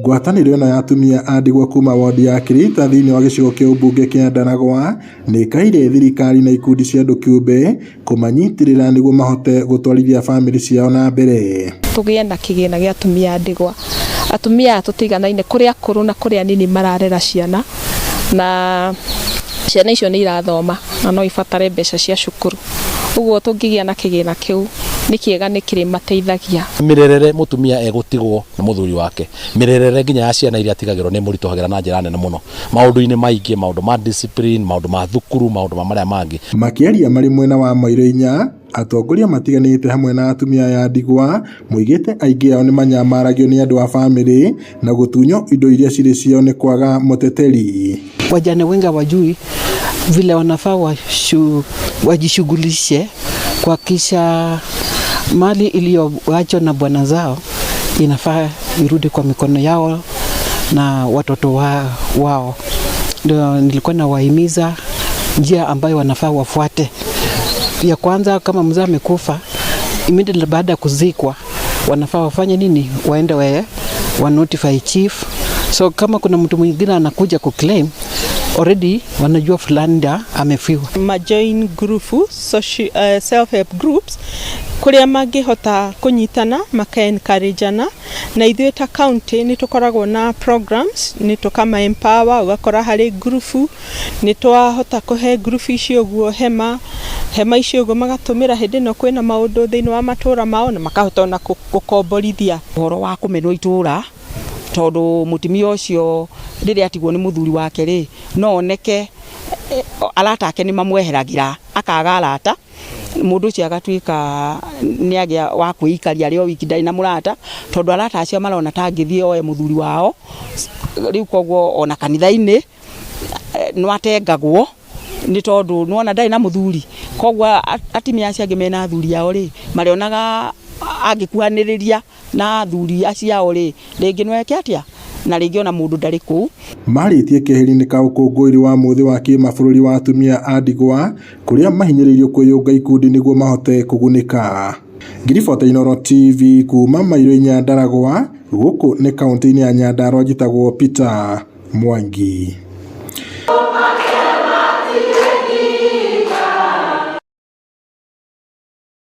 Ngwatanĩro ĩno ya atumia a ndigwa kuma wodi ya Kirita thĩinĩ wa gĩcigo kĩa ũmbunge kĩa Ndaragwa nĩ ĩkaire thirikari na ikundi cia andũ kĩũmbe kũmanyitĩrĩra nĩguo mahote gũtwarithia famĩlĩ ciao na mbere. Tũgĩe na kĩgĩna gĩa atumia a ndigwa. Atumia tũtiganaine kũrĩa akũrũ na kũrĩa anini mararera ciana, na ciana icio nĩ irathoma na no ibatare mbeca cia cukuru. Ũguo tũngĩgĩa na kĩgĩna kĩu nĩ kĩega, nĩ kĩrĩ mateithagia. Mirerere mutumia egutigwo na muthuri wake, mirerere nginya ya ciana iria atigagĩrwo nĩ mũritũhagĩra na njĩra nene mũno maũndũ-inĩ maingĩ, maũndũ ma discipline, maũndũ ma thukuru, maũndũ marĩa mangĩ. Makĩaria marĩ mwena wa Mairũ-Inya, atongoria matiganĩte hamwe na atumia ya ndigwa moigĩte aingĩ ao nĩ manyamaragio nĩ andũ a famĩlĩ na gũtunywo indo iria cirĩ ciao nĩ kwaga mũteteri. Wajane wengi wajui vile wanafaa wajishughulishe kuhakikisha mali iliyoachwa na bwana zao inafaa irudi kwa mikono yao na watoto wao. Ndio nilikuwa nawahimiza njia ambayo wanafaa wafuate. Ya kwanza, kama mzee amekufa, immediately baada ya kuzikwa wanafaa wafanye nini? Waende wa notify chief. So kama kuna mtu mwingine anakuja kuclaim, already wanajua fulani ndio amefiwa. Majoin group, self-help groups, kuria mangihota kunyitana maka-encourageana, na ithuĩ ta county nĩ tũkoragwo na programs, nĩ tũkama empower, ugakora harĩ group nĩ twahota kũhe group icio guo hema icio guo magatũmĩra hĩndĩ ĩno kwĩna maũndũ thĩinĩ wa matũra mao, na makahota na gũkomborithia ũhoro wa kũmenwo itũra, tondũ mutumia ũcio rĩrĩa atigwo nĩ mũthuri wake rĩ, no oneke arata ake nĩ mamweheragĩra, akaga arata, mũndũ ũcio agatuĩka nĩ agĩa wa kwĩikaria arĩ o wiki ndarĩ na mũrata, tondũ arata acio marona ta angĩthiĩ oe mũthuri wao. Rĩu koguo ona kanitha-inĩ no atengagwo nĩ tondũ nĩwona ndarĩ na mũthuri, koguo atimia acio angĩ mena athuri ao rĩ, marionaga angĩkuhanĩrĩria na athuri acio rĩ, rĩngĩ nweke atĩa na rĩngĩ ona mũndũ ndarĩ kũu. Marĩtie keheri-inĩ ka ũkũngũĩri wa mũthĩ wa kĩmabũrũri wa atumia a ndigwa kũrĩa mahinyĩrĩirio kwĩyũnga ikundi nĩguo mahote kũgunĩka. Ngiribota Inooro TV kuma Mairũ-Inya Ndaragwa, gũkũ nĩ kaunti-inĩ ya Nyandarua, njĩtagwo Peter Mwangi.